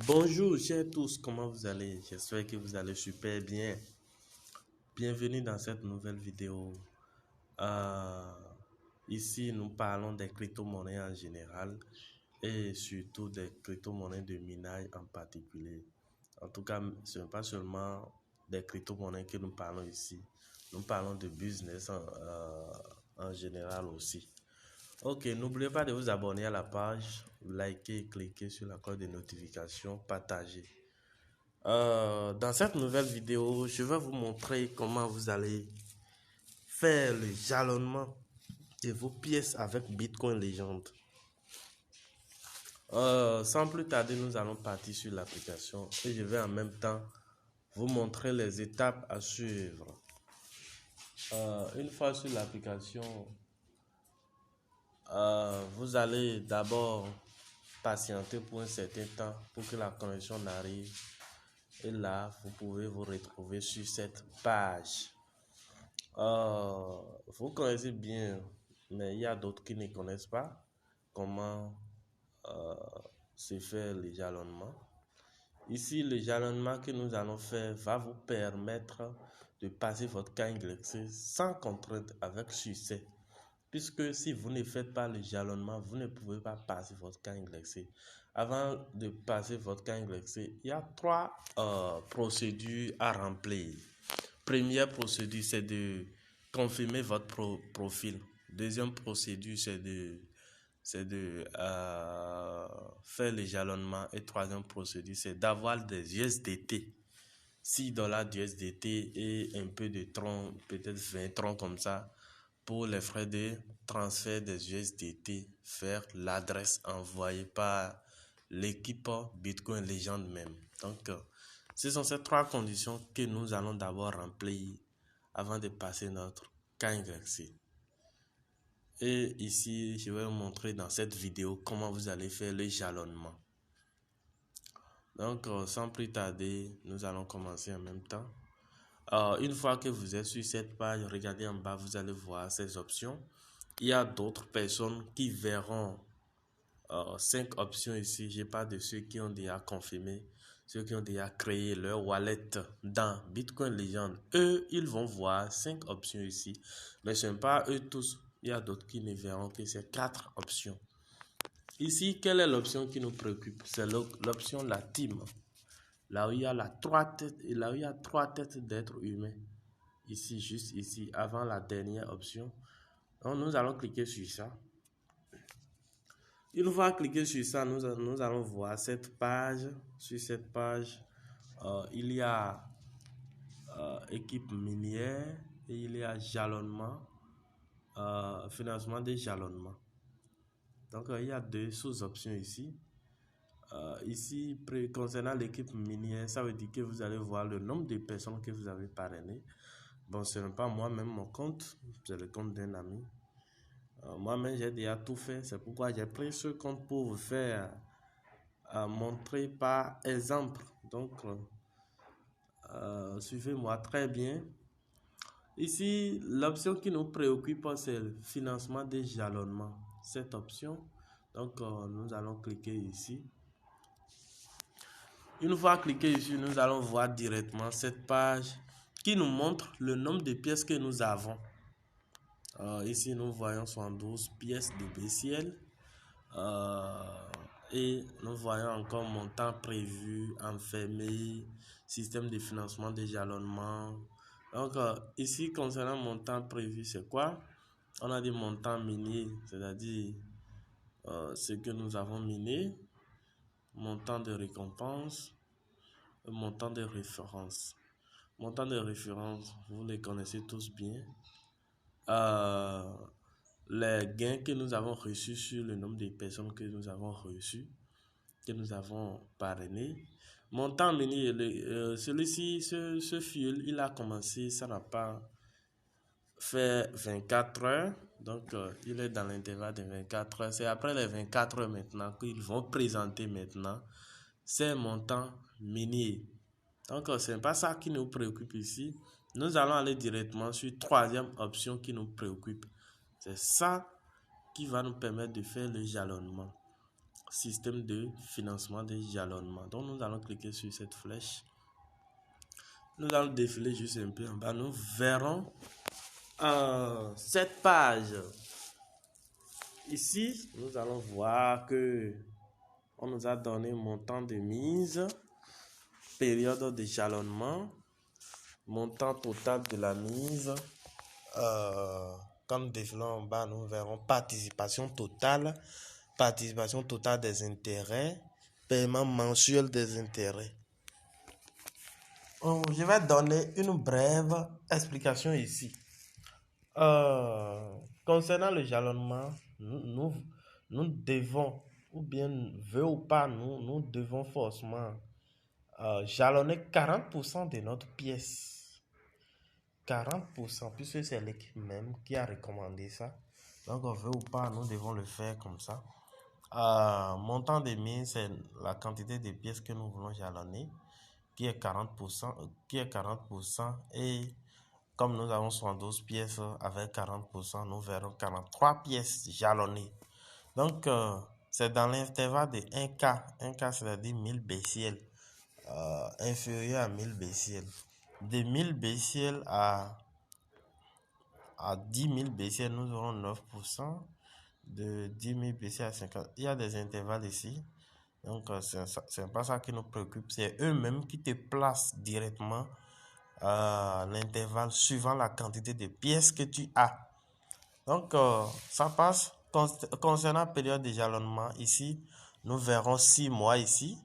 Bonjour, chers tous, comment vous allez? J'espère que vous allez super bien. Bienvenue dans cette nouvelle vidéo. Euh, Ici, nous parlons des crypto-monnaies en général et surtout des crypto-monnaies de minage en particulier. En tout cas, ce n'est pas seulement des crypto-monnaies que nous parlons ici. Nous parlons de business en général aussi. Ok, n'oubliez pas de vous abonner à la page, liker, cliquer sur la cloche de notification, partager. Dans cette nouvelle vidéo, je vais vous montrer comment vous allez faire le jalonnement de vos pièces avec Bitcoin Legend. Sans plus tarder, nous allons partir sur l'application et je vais en même temps vous montrer les étapes à suivre. Une fois sur l'application, vous allez d'abord patienter pour un certain temps pour que la connexion arrive. Et là, vous pouvez vous retrouver sur cette page. Vous connaissez bien, mais il y a d'autres qui ne connaissent pas comment se faire le jalonnement. Ici, le jalonnement que nous allons faire va vous permettre de passer votre KYC sans contrainte avec succès. Puisque si vous ne faites pas le jalonnement, vous ne pouvez pas passer votre KYC. Avant de passer votre KYC, il y a trois procédures à remplir. Première procédure, c'est de confirmer votre profil. Deuxième procédure, c'est de faire le jalonnement. Et troisième procédure, c'est d'avoir des USDT. 6 dollars d'USDT et un peu de tronc, peut-être 20 troncs comme ça, pour les frais de transfert des USDT, faire l'adresse envoyée par l'équipe Bitcoin Legend même. Donc, ce sont ces trois conditions que nous allons d'abord remplir avant de passer notre KYC. Et ici, je vais vous montrer dans cette vidéo comment vous allez faire le jalonnement. Donc, sans plus tarder, nous allons commencer en même temps. Une fois que vous êtes sur cette page, regardez en bas, vous allez voir ces options. Il y a d'autres personnes qui verront 5 options ici. Je parle de ceux qui ont déjà confirmé, ceux qui ont déjà créé leur wallet dans Bitcoin Legend. Eux, ils vont voir 5 options ici. Mais ce n'est pas eux tous. Il y a d'autres qui ne verront que ces 4 options. Ici, quelle est l'option qui nous préoccupe? C'est l'option la team. Là où il y a trois têtes d'êtres humains. Ici, juste ici, avant la dernière option. Donc, nous allons cliquer sur ça. Une fois cliquer sur ça, nous allons voir cette page. Sur cette page, il y a équipe minière et il y a jalonnement, financement des jalonnements. Donc, il y a deux sous-options ici. Ici, concernant l'équipe minière, ça veut dire que vous allez voir le nombre de personnes que vous avez parrainées. Bon, ce n'est pas moi-même mon compte, c'est le compte d'un ami. Moi-même, j'ai déjà tout fait. C'est pourquoi j'ai pris ce compte pour vous faire montrer par exemple. Donc, suivez-moi très bien. Ici, l'option qui nous préoccupe, c'est le financement des jalonnements. Cette option, donc nous allons cliquer ici. Une fois cliqué ici, nous allons voir directement cette page qui nous montre le nombre de pièces que nous avons. Ici, nous voyons 72 pièces de BCL. Et nous voyons encore montant prévu, enfermé, système de financement des jalonnements. Donc, ici, concernant montant prévu, c'est quoi? On a des montants miniers, c'est-à-dire ce que nous avons miné, montant de récompense, montant de référence. Montant de référence, vous les connaissez tous bien. Les gains que nous avons reçus sur le nombre de personnes que nous avons reçues, que nous avons parrainé. Montant minier, celui-ci, ce fil, il a commencé, ça n'a pas fait 24 heures. Donc, il est dans l'intervalle de 24 heures. C'est après les 24 heures maintenant qu'ils vont présenter maintenant ces montants miniers. Donc, ce n'est pas ça qui nous préoccupe ici. Nous allons aller directement sur la troisième option qui nous préoccupe. C'est ça qui va nous permettre de faire le jalonnement. système de financement des jalonnements. Donc nous allons cliquer sur cette flèche. Nous allons défiler juste un peu en bas. Nous verrons cette page. Ici, nous allons voir que on nous a donné montant de mise, période de jalonnement, montant total de la mise. Quand nous défilons en bas, nous verrons participation totale des intérêts, paiement mensuel des intérêts. Je vais donner une brève explication ici. Concernant le jalonnement, nous devons, ou bien veut ou pas, nous devons forcément jalonner 40% de notre pièce. 40%, puisque c'est l'équipe même qui a recommandé ça. Donc, on veut ou pas, nous devons le faire comme ça. Montant de mise, c'est la quantité de pièces que nous voulons jalonner, qui est 40%, et comme nous avons 72 pièces avec 40%, nous verrons 43 pièces jalonnées. Donc, c'est dans l'intervalle de 1K. 1K, c'est-à-dire 1000 BCL, inférieur à 1000 BCL. De 1000 BCL à 10 000 BCL, nous aurons 9%. De 10 000 BCL à 50. Il y a des intervalles ici. Donc, c'est pas ça qui nous préoccupe. C'est eux-mêmes qui te placent directement l'intervalle suivant la quantité de pièces que tu as. Donc, ça passe. Concernant la période de jalonnement, ici, nous verrons 6 mois ici.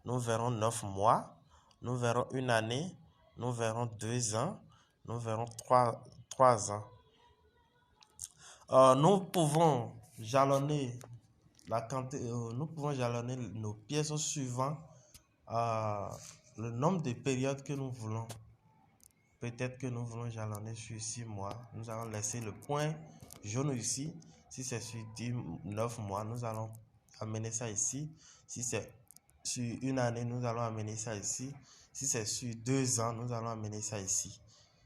Nous verrons 9 mois. Nous verrons une année. Nous verrons 2 ans. Nous verrons 3 ans. Nous pouvons jalonner nos pièces suivant le nombre de périodes que nous voulons. Peut-être que nous voulons jalonner sur 6 mois. Nous allons laisser le point jaune ici. Si c'est sur 9 mois, nous allons amener ça ici. Si c'est sur une année, nous allons amener ça ici. Si c'est sur 2 ans, nous allons amener ça ici.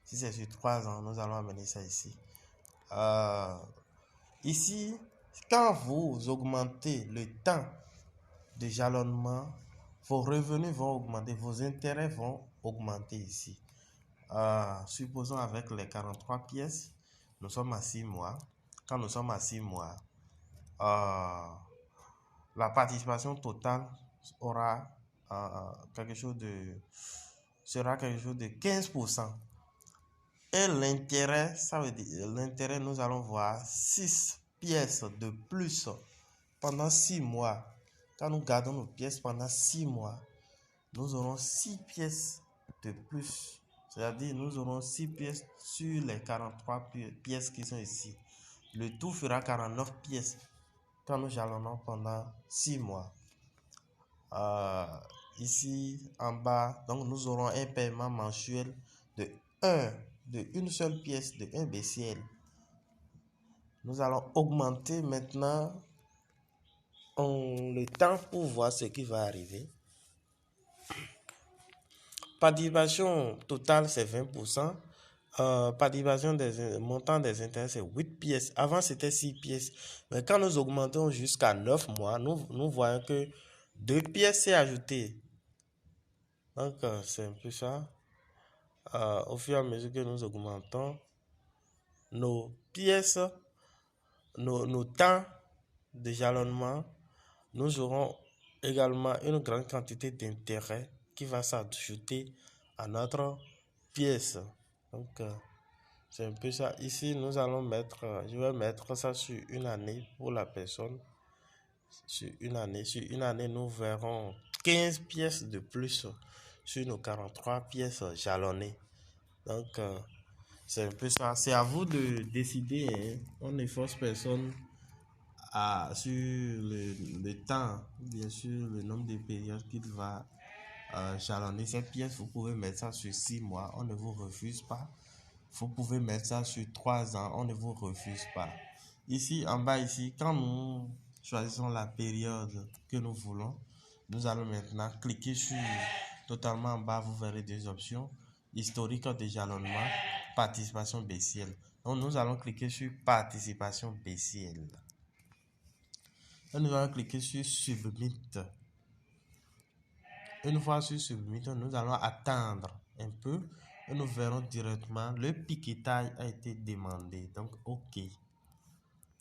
Si c'est sur 3 ans, nous allons amener ça ici. Ici, quand vous augmentez le temps de jalonnement, vos revenus vont augmenter, vos intérêts vont augmenter ici. Supposons avec les 43 pièces, nous sommes à 6 mois. Quand nous sommes à 6 mois, la participation totale sera quelque chose de 15%. Et l'intérêt, ça veut dire, l'intérêt, nous allons voir 6 pièces de plus pendant 6 mois. Quand nous gardons nos pièces pendant 6 mois, nous aurons 6 pièces de plus. C'est-à-dire, nous aurons 6 pièces sur les 43 pièces qui sont ici. Le tout fera 49 pièces quand nous jalonnons pendant 6 mois. Ici, en bas, donc nous aurons un paiement mensuel de une seule pièce de 1 BCL. Nous allons augmenter maintenant le temps pour voir ce qui va arriver. Participation totale, c'est 20%. Participation des montants des intérêts, c'est 8 pièces. Avant, c'était 6 pièces. Mais quand nous augmentons jusqu'à 9 mois, nous voyons que 2 pièces s'est ajoutées. Donc, c'est un peu ça. Au fur et à mesure que nous augmentons nos pièces, nos temps de jalonnement, nous aurons également une grande quantité d'intérêt qui va s'ajouter à notre pièce. Donc, c'est un peu ça. Ici, nous allons mettre, je vais mettre ça sur une année pour la personne. Sur une année, nous verrons 15 pièces de plus sur nos 43 pièces jalonnées. Donc, c'est un peu ça. C'est à vous de décider. Hein. On ne force personne sur le temps, bien sûr, le nombre de périodes qu'il va jalonner cette pièce. Vous pouvez mettre ça sur 6 mois. On ne vous refuse pas. Vous pouvez mettre ça sur 3 ans. On ne vous refuse pas. Ici, en bas, ici, quand nous choisissons la période que nous voulons, nous allons maintenant cliquer sur totalement en bas. Vous verrez deux options. Historique de jalonnement, participation BCL. Donc, nous allons cliquer sur participation BCL. Et nous allons cliquer sur Submit. Une fois sur Submit, nous allons attendre un peu et nous verrons directement le piquetage a été demandé. Donc, OK.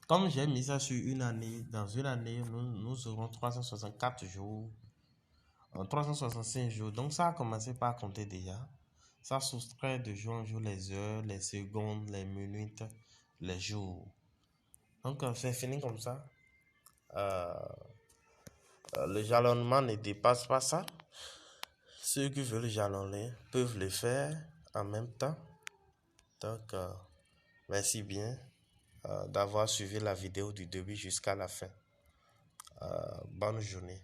Comme j'ai mis ça sur une année, dans une année, nous aurons 364 jours, 365 jours. Donc, ça a commencé par compter déjà. Ça soustrait de jour en jour les heures, les secondes, les minutes, les jours. Donc, c'est fini comme ça. Le jalonnement ne dépasse pas ça. Ceux qui veulent jalonner peuvent le faire en même temps. Donc, merci bien d'avoir suivi la vidéo du début jusqu'à la fin. Bonne journée.